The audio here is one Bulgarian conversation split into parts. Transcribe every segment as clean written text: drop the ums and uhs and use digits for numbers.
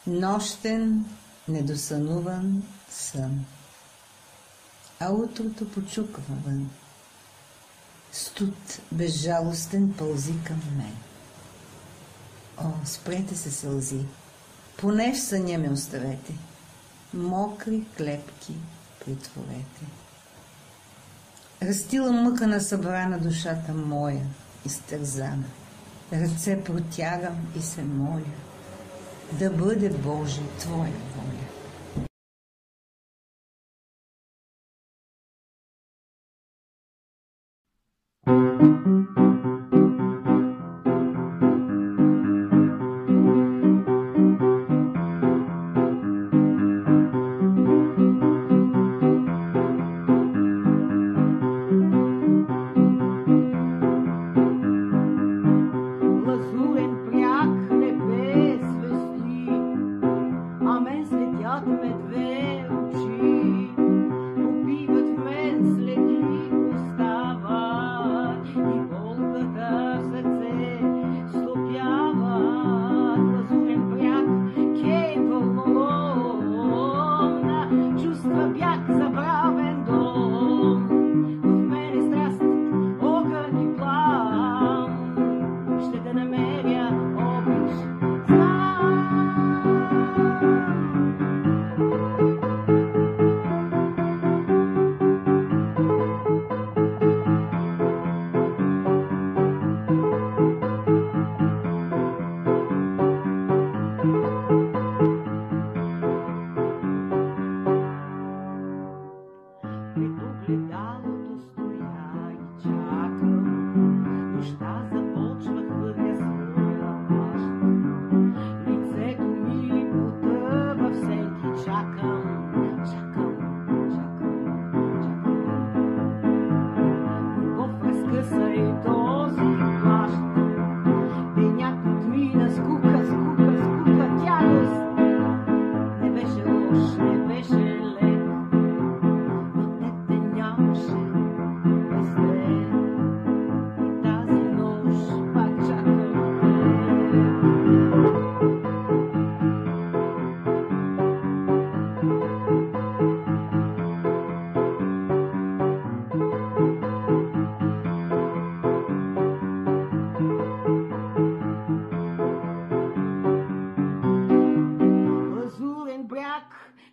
Нощен, недосънуван сън. А утрото почуква вън. Студ безжалостен пълзи към мен. О, спрете се сълзи, поне в съня ме оставете. Мокри клепки притворете. Растила мъка на събрана душата моя, изтързана. Ръце протягам и се моля, да бъде, Боже, Твоя воля.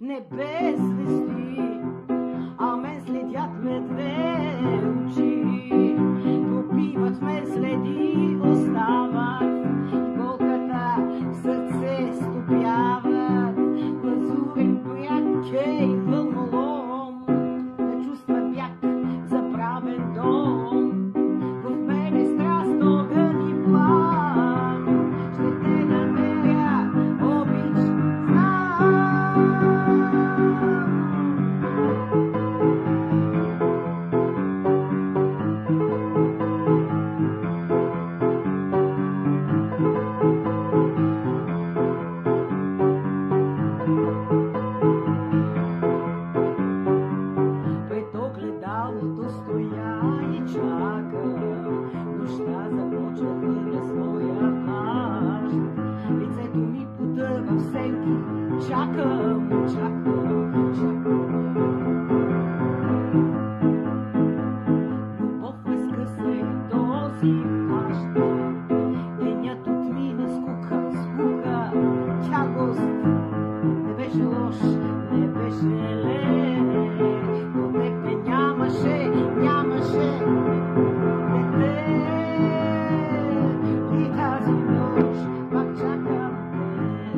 Небе звезди, а мен следят ме две очи. Попиват ме следи, остават и болката в сърце стопяват. Лазурен бряг, кей, вълнолом, да чувства бяг, забравен дом. В мене страст, огън и план, ще те намеря, обич, знам. Пред огледалото стоя и чака, нощта започва хвърля своя плащ. Лицето ми потъва в сенки, чакам, чакам, чакам. Любов разкъса и този плащ. Денят отмина скука, скука, тягост. Не беше лош, не беше лек, но тебе нямаше, нямаше дете. И тази нощ пак чакам те.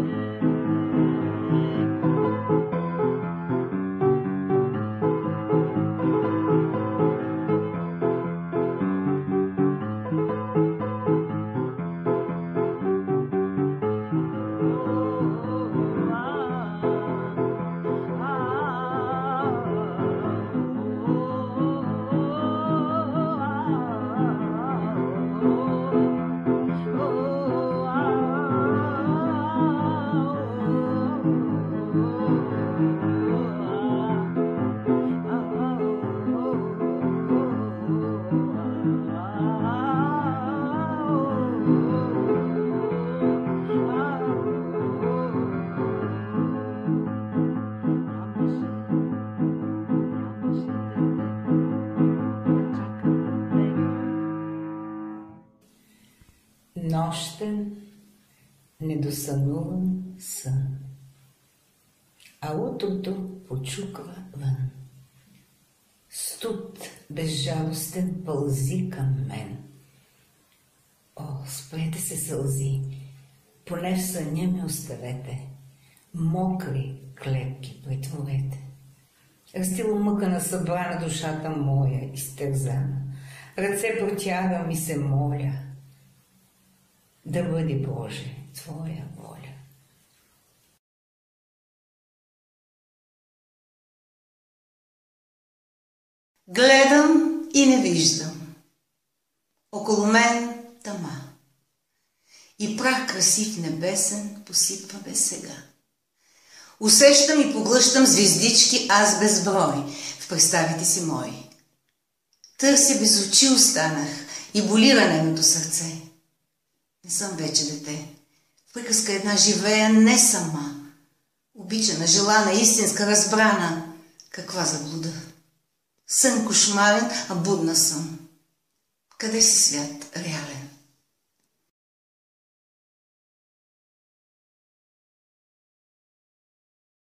нощен, недосънуван сън. А утрото почуква вън. Студ безжалостен пълзи към мен. О, спрете се сълзи, поне в съня ме оставете, мокри клепки претворете. Растило мъка на събрана душата моя изтързана, ръце протягам и се моля, да бъде, Боже, Твоя воля. Гледам и не виждам. Около мен тъма. И прах красив небесен посипва без сега. Усещам и поглъщам звездички аз безброй в представите си мои. Търся без очи останах и боли раненото сърце. Не съм вече дете. В приказка една живея не сама. Обичана, желана, истинска, разбрана. Каква заблуда! Сън кошмарен, а будна съм. Къде си свят реален?